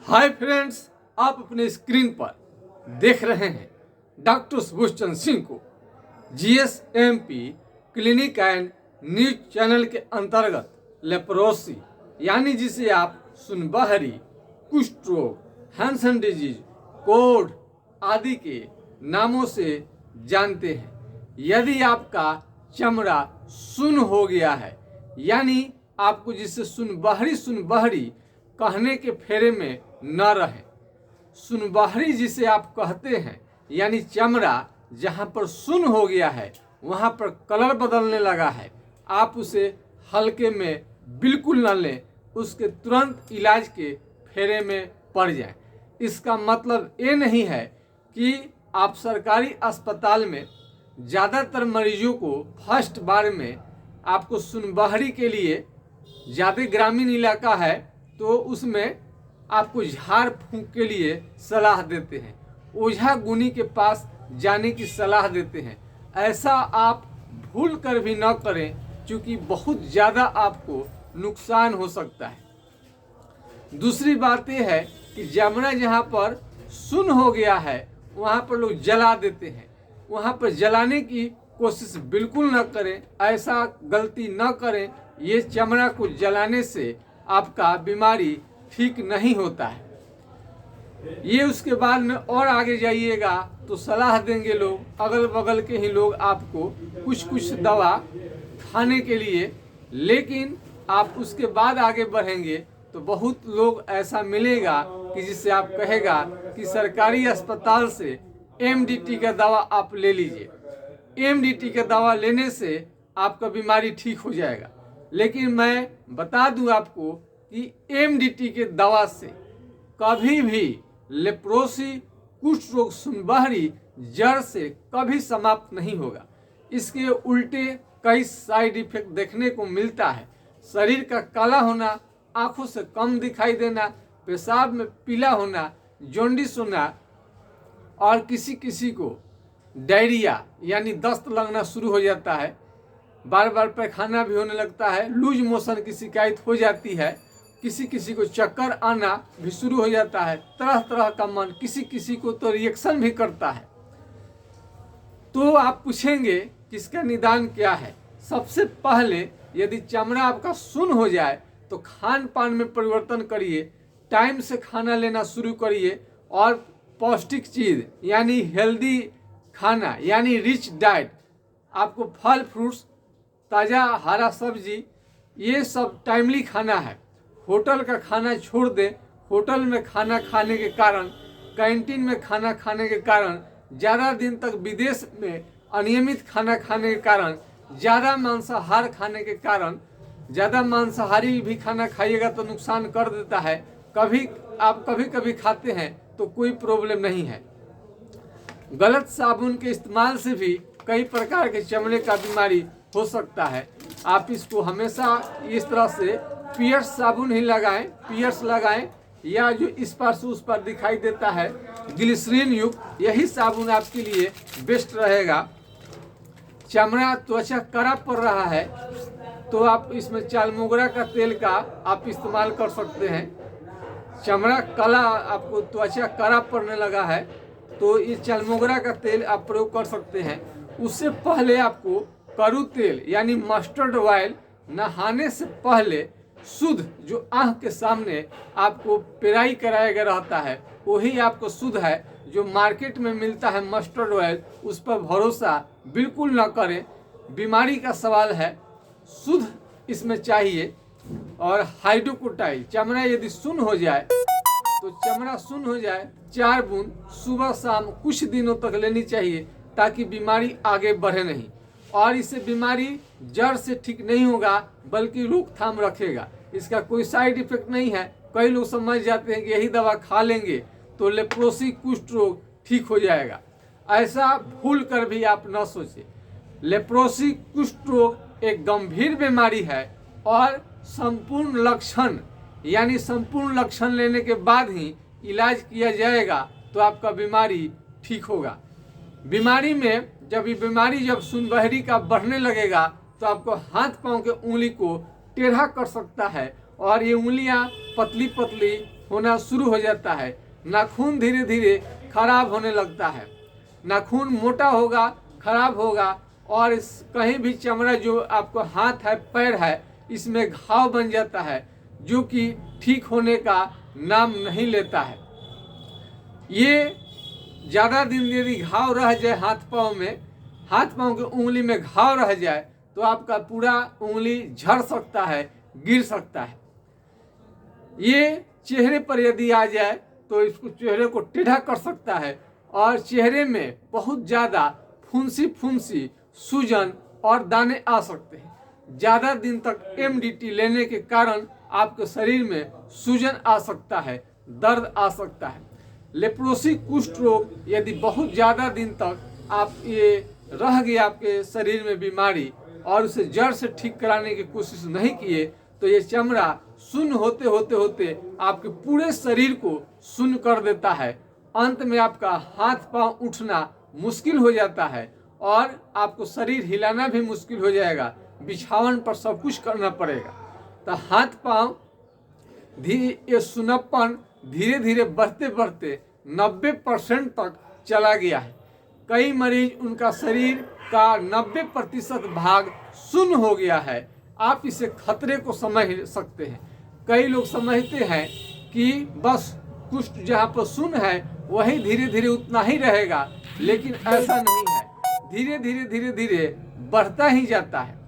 Hi friends, आप अपने screen पर देख रहे हैं डॉक्टर सुबोध चंद्र सिंह को जीएसएमपी क्लिनिक एंड न्यूज चैनल के अंतर्गत लेप्रोसी यानी जिसे आप सुनबहरी, कुष्ठ रोग, हैंसन डिजीज, कोढ़ आदि के नामों से जानते हैं। यदि आपका चमड़ा सुन्न हो गया है यानी आपको जिसे सुनबहरी कहने के फेरे में न रहे, सुनबहरी जिसे आप कहते हैं यानी चमड़ा जहाँ पर सुन्न हो गया है वहाँ पर कलर बदलने लगा है, आप उसे हल्के में बिल्कुल न लें, उसके तुरंत इलाज के फेरे में पड़ जाएं। इसका मतलब ये नहीं है कि आप सरकारी अस्पताल में ज़्यादातर मरीजों को फर्स्ट बार में आपको सुनबहरी के लिए ज़्यादा ग्रामीण इलाका है तो उसमें आपको झाड़ फूंक के लिए सलाह देते हैं, ओझा गुनी के पास जाने की सलाह देते हैं। ऐसा आप भूल कर भी न करें क्योंकि बहुत ज़्यादा आपको नुकसान हो सकता है। दूसरी बात यह है कि चमड़ा जहाँ पर सुन्न हो गया है वहाँ पर लोग जला देते हैं, वहाँ पर जलाने की कोशिश बिल्कुल न करें, ऐसा गलती न करें। ये चमड़ा को जलाने से आपका बीमारी ठीक नहीं होता है। ये उसके बाद में और आगे जाइएगा तो सलाह देंगे लोग, अगल बगल के ही लोग आपको कुछ दवा खाने के लिए, लेकिन आप उसके बाद आगे बढ़ेंगे तो बहुत लोग ऐसा मिलेगा कि जिससे आप कहेगा कि सरकारी अस्पताल से एमडीटी का दवा आप ले लीजिए, एमडीटी का दवा लेने से आपका बीमारी ठीक हो जाएगा। लेकिन मैं बता दूं आपको कि एमडीटी के दवा से कभी भी लेप्रोसी, कुष्ठ रोग, सुनबहरी जड़ से कभी समाप्त नहीं होगा। इसके उल्टे कई साइड इफेक्ट देखने को मिलता है। शरीर का काला होना, आंखों से कम दिखाई देना, पेशाब में पीला होना, जॉन्डिस होना और किसी किसी को डायरिया यानी दस्त लगना शुरू हो जाता है, बार बार पैखाना भी होने लगता है, लूज मोशन की शिकायत हो जाती है, किसी किसी को चक्कर आना भी शुरू हो जाता है, तरह तरह का मन, किसी किसी को तो रिएक्शन भी करता है। तो आप पूछेंगे कि इसका निदान क्या है। सबसे पहले यदि चमड़ा आपका सुन्न हो जाए तो खान पान में परिवर्तन करिए, टाइम से खाना लेना शुरू करिए और पौष्टिक चीज़ यानी हेल्दी खाना यानी रिच डाइट, आपको फल फ्रूट्स, ताज़ा हरा सब्जी, ये सब टाइमली खाना है। होटल का खाना छोड़ दें। होटल में खाना खाने के कारण, कैंटीन में खाना खाने के कारण, ज़्यादा दिन तक विदेश में अनियमित खाना खाने के कारण, ज़्यादा मांसाहार खाने के कारण, ज़्यादा मांसाहारी भी खाना खाइएगा तो नुकसान कर देता है। कभी कभी खाते हैं तो कोई प्रॉब्लम नहीं है। गलत साबुन के इस्तेमाल से भी कई प्रकार के चमड़े का बीमारी हो सकता है। आप इसको हमेशा इस तरह से पियर्स साबुन ही लगाएं, पियर्स लगाएं, या जो इस पार से उस पार दिखाई देता है ग्लिसरीन युक्त, यही साबुन आपके लिए बेस्ट रहेगा। चमड़ा त्वचा कड़ा पड़ रहा है तो आप इसमें चालमोगरा का तेल का आप इस्तेमाल कर सकते हैं। चमड़ा काला, आपको त्वचा कड़ा पड़ने लगा है तो इस चालमोगरा का तेल आप प्रयोग कर सकते हैं। उससे पहले आपको करू तेल यानी मस्टर्ड ऑयल नहाने से पहले शुद्ध, जो आँख के सामने आपको पेराई कराया गया रहता है वही आपको शुद्ध है। जो मार्केट में मिलता है मस्टर्ड ऑयल, उस पर भरोसा बिल्कुल न करें, बीमारी का सवाल है। शुद्ध इसमें चाहिए। और हाइड्रोकोटाइल, चमड़ा यदि सुन्न हो जाए तो चमड़ा सुन्न हो जाए 4 बूंद सुबह शाम कुछ दिनों तक लेनी चाहिए ताकि बीमारी आगे बढ़े नहीं, और इससे बीमारी जड़ से ठीक नहीं होगा बल्कि रोकथाम रखेगा। इसका कोई साइड इफेक्ट नहीं है। कई लोग समझ जाते हैं कि यही दवा खा लेंगे तो लेप्रोसी, कुष्ठ रोग ठीक हो जाएगा। ऐसा भूल कर भी आप न सोचें। लेप्रोसी, कुष्ठ रोग एक गंभीर बीमारी है और संपूर्ण लक्षण लेने के बाद ही इलाज किया जाएगा तो आपका बीमारी ठीक होगा। बीमारी में जब सुनबहरी का बढ़ने लगेगा तो आपको हाथ पांव के उंगली को टेढ़ा कर सकता है और ये उंगलियां पतली पतली होना शुरू हो जाता है, नाखून धीरे धीरे खराब होने लगता है, नाखून मोटा होगा, खराब होगा, और कहीं भी चमड़ा जो आपको हाथ है, पैर है, इसमें घाव बन जाता है जो कि ठीक होने का नाम नहीं लेता है। ये ज़्यादा दिन यदि घाव रह जाए हाथ पाँव में, हाथ पाँव की उंगली में घाव रह जाए तो आपका पूरा उंगली झड़ सकता है, गिर सकता है। ये चेहरे पर यदि आ जाए तो इसको चेहरे को टेढ़ा कर सकता है और चेहरे में बहुत ज़्यादा फुंसी फुंसी, सूजन और दाने आ सकते हैं। ज़्यादा दिन तक MDT लेने के कारण आपके शरीर में सूजन आ सकता है, दर्द आ सकता है। लेप्रोसी कुष्ठ रोग यदि बहुत ज़्यादा दिन तक आप ये रह गया आपके शरीर में बीमारी और उसे जड़ से ठीक कराने की कोशिश नहीं किए तो ये चमड़ा शून्य होते होते होते आपके पूरे शरीर को शून्य कर देता है। अंत में आपका हाथ पांव उठना मुश्किल हो जाता है और आपको शरीर हिलाना भी मुश्किल हो जाएगा, बिछावन पर सब कुछ करना पड़ेगा। तो हाथ पांव ये सुनप्पन धीरे धीरे बढ़ते बढ़ते 90% तक चला गया है। कई मरीज उनका शरीर का 90% भाग शून्य हो गया है। आप इसे खतरे को समझ सकते हैं। कई लोग समझते हैं कि बस कुष्ठ जहाँ पर शून्य है वही धीरे धीरे उतना ही रहेगा, लेकिन ऐसा नहीं है। धीरे धीरे धीरे धीरे बढ़ता ही जाता है।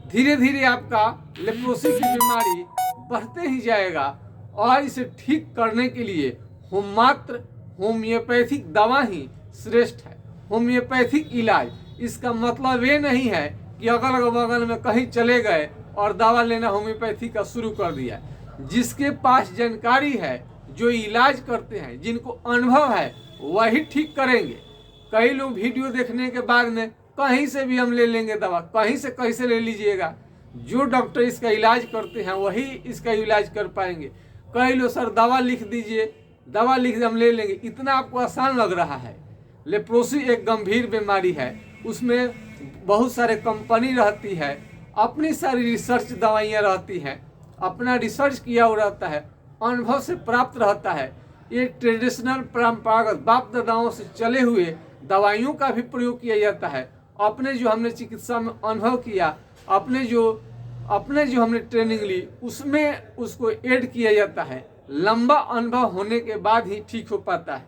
धीरे धीरे आपका लेप्रोसी की बीमारी बढ़ते ही जाएगा और इसे ठीक करने के लिए मात्र होम्योपैथिक दवा ही श्रेष्ठ है। होम्योपैथिक इलाज, इसका मतलब ये नहीं है कि अगल बगल में कहीं चले गए और दवा लेना होम्योपैथी का शुरू कर दिया। जिसके पास जानकारी है, जो इलाज करते हैं, जिनको अनुभव है, वही ठीक करेंगे। कई लोग वीडियो देखने के बाद में कहीं से भी हम ले लेंगे दवा, कहीं से कैसे ले लीजिएगा। जो डॉक्टर इसका इलाज करते हैं वही इसका इलाज कर पाएंगे। कई लोग सर दवा लिख दीजिए, दवा लिख हम ले लेंगे, इतना आपको आसान लग रहा है। लेप्रोसी एक गंभीर बीमारी है, उसमें बहुत सारे कंपनी रहती है, अपनी सारी रिसर्च दवाइयाँ रहती हैं, अपना रिसर्च किया हुआ रहता है, अनुभव से प्राप्त रहता है। ये ट्रेडिशनल परंपरागत बाप दादाओं से चले हुए दवाइयों का भी प्रयोग किया जाता है। अपने जो हमने चिकित्सा में अनुभव किया, अपने जो हमने ट्रेनिंग ली, उसमें उसको ऐड किया जाता है। लंबा अनुभव होने के बाद ही ठीक हो पाता है।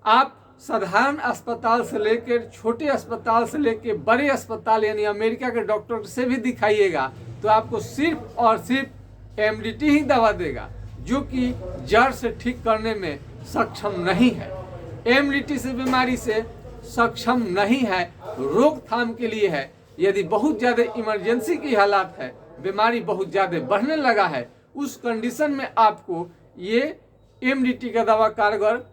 आप साधारण अस्पताल से लेकर, छोटे अस्पताल से लेकर बड़े अस्पताल यानी अमेरिका के डॉक्टर से भी दिखाइएगा तो आपको सिर्फ और सिर्फ MDT ही दवा देगा, जो कि जड़ से ठीक करने में सक्षम नहीं है। MDT से बीमारी से सक्षम नहीं है, रोकथाम के लिए है। यदि बहुत ज़्यादा इमरजेंसी की हालात है, बीमारी बहुत ज़्यादा बढ़ने लगा है, उस कंडीशन में आपको ये MDT का दवा कारगर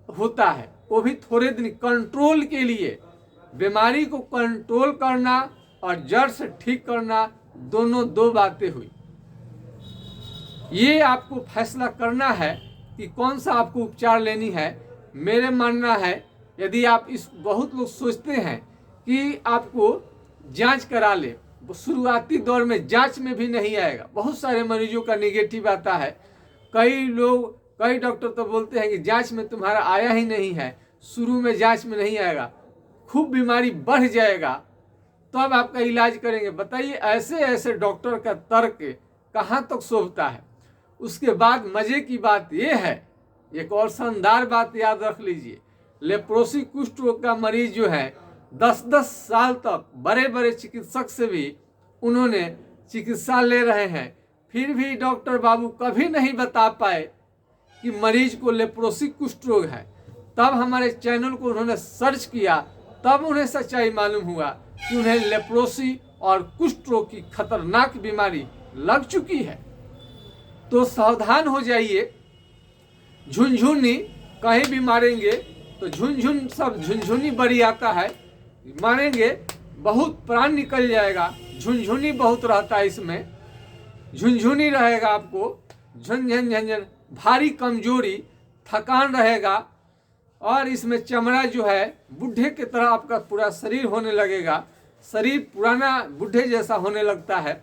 होता है। वो भी थोड़े दिन कंट्रोल के लिए। बीमारी को कंट्रोल करना और जड़ से ठीक करना दोनों दो बातें हुई। ये आपको फैसला करना है कि कौन सा आपको उपचार लेनी है। मेरे मानना है, यदि आप बहुत लोग सोचते हैं कि आपको जांच करा ले, शुरुआती दौर में जांच में भी नहीं आएगा। बहुत सारे मरीजों का नेगेटिव आता है। कई डॉक्टर तो बोलते हैं कि जांच में तुम्हारा आया ही नहीं है, शुरू में जांच में नहीं आएगा, खूब बीमारी बढ़ जाएगा तो अब आपका इलाज करेंगे। बताइए, ऐसे डॉक्टर का तर्क कहाँ तक शोभता है। उसके बाद मजे की बात यह है, एक और शानदार बात याद रख लीजिए, लेप्रोसी कुष्ठ रोग का मरीज जो है 10-10 साल तक बड़े बड़े चिकित्सक से भी उन्होंने चिकित्सा ले रहे हैं, फिर भी डॉक्टर बाबू कभी नहीं बता पाए कि मरीज को लेप्रोसी कुष्ठ रोग है। तब हमारे चैनल को उन्होंने सर्च किया, तब उन्हें सच्चाई मालूम हुआ कि उन्हें लेप्रोसी और कुष्ठ रोग की खतरनाक बीमारी लग चुकी है। तो सावधान हो जाइए। झुनझुनी कहीं भी मारेंगे तो झुनझुनी बड़ी आता है, मारेंगे बहुत प्राण निकल जाएगा। झुनझुनी बहुत रहता है, इसमें झुनझुनी रहेगा, आपको झुनझुन झंझन, भारी कमजोरी, थकान रहेगा और इसमें चमड़ा जो है बूढ़े की तरह आपका पूरा शरीर होने लगेगा। शरीर पुराना बूढ़े जैसा होने लगता है।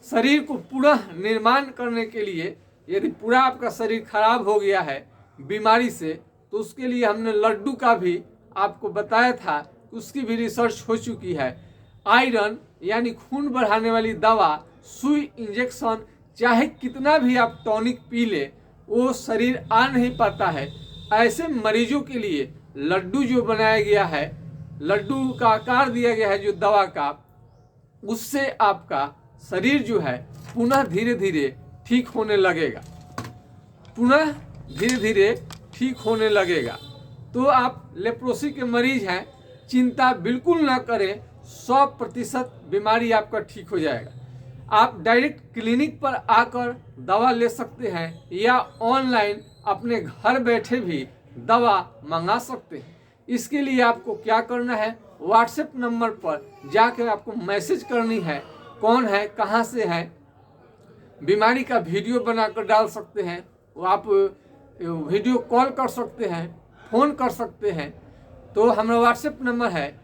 शरीर को पुनः निर्माण करने के लिए यदि पूरा आपका शरीर खराब हो गया है बीमारी से, तो उसके लिए हमने लड्डू का भी आपको बताया था, उसकी भी रिसर्च हो चुकी है। आयरन यानी खून बढ़ाने वाली दवा, सुई, इंजेक्शन, चाहे कितना भी आप टॉनिक पी ले, वो शरीर आ नहीं पाता है। ऐसे मरीजों के लिए लड्डू जो बनाया गया है, लड्डू का आकार दिया गया है जो दवा का, उससे आपका शरीर जो है पुनः धीरे धीरे ठीक होने लगेगा, पुनः धीरे धीरे ठीक होने लगेगा। तो आप लेप्रोसी के मरीज हैं, चिंता बिल्कुल ना करें, 100% बीमारी आपका ठीक हो जाएगा। आप डायरेक्ट क्लिनिक पर आकर दवा ले सकते हैं या ऑनलाइन अपने घर बैठे भी दवा मंगा सकते हैं। इसके लिए आपको क्या करना है, व्हाट्सएप नंबर पर जाकर आपको मैसेज करनी है, कौन है, कहाँ से है, बीमारी का वीडियो बनाकर डाल सकते हैं, वो आप वीडियो कॉल कर सकते हैं, फ़ोन कर सकते हैं। तो हमारा व्हाट्सएप नंबर है,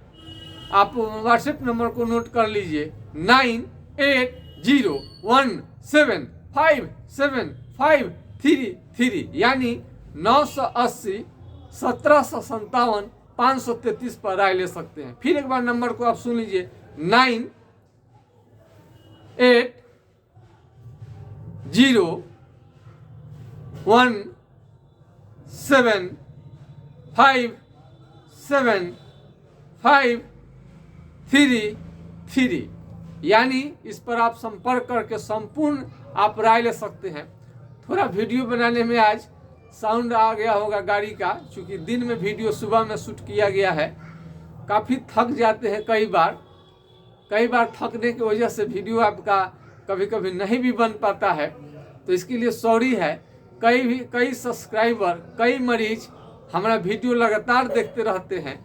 आप व्हाट्सएप नंबर को नोट कर लीजिए, 9807575533 यानी 980 1757 533 पर राय ले सकते हैं। फिर एक बार नंबर को आप सुन लीजिए, 9807575533 यानी इस पर आप संपर्क करके संपूर्ण आप राय ले सकते हैं। थोड़ा वीडियो बनाने में आज साउंड आ गया होगा गाड़ी का, क्योंकि दिन में वीडियो सुबह में शूट किया गया है। काफ़ी थक जाते हैं कई बार थकने की वजह से वीडियो आपका कभी कभी नहीं भी बन पाता है, तो इसके लिए सॉरी है। कई सब्सक्राइबर, कई मरीज हमारा वीडियो लगातार देखते रहते हैं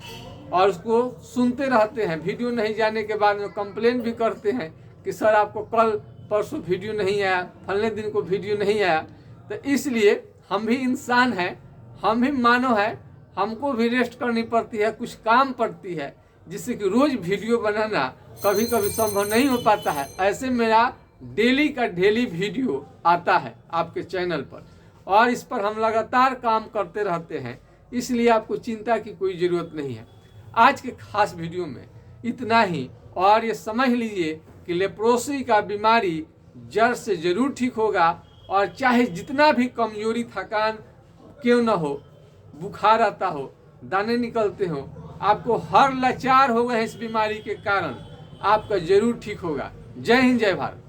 और उसको सुनते रहते हैं। वीडियो नहीं जाने के बाद में कंप्लेन भी करते हैं कि सर आपको कल परसों वीडियो नहीं आया, फलने दिन को वीडियो नहीं आया। तो इसलिए हम भी इंसान हैं, हम भी मानव हैं, हमको भी रेस्ट करनी पड़ती है, कुछ काम पड़ती है, जिससे कि रोज़ वीडियो बनाना कभी कभी संभव नहीं हो पाता है। ऐसे मेरा डेली का डेली वीडियो आता है आपके चैनल पर और इस पर हम लगातार काम करते रहते हैं, इसलिए आपको चिंता की कोई ज़रूरत नहीं है। आज के खास वीडियो में इतना ही, और ये समझ लीजिए कि लेप्रोसी का बीमारी जड़ से ज़रूर ठीक होगा, और चाहे जितना भी कमजोरी, थकान क्यों न हो, बुखार आता हो, दाने निकलते हो, आपको हर लाचार हो गए इस बीमारी के कारण, आपका जरूर ठीक होगा। जय हिंद, जय भारत।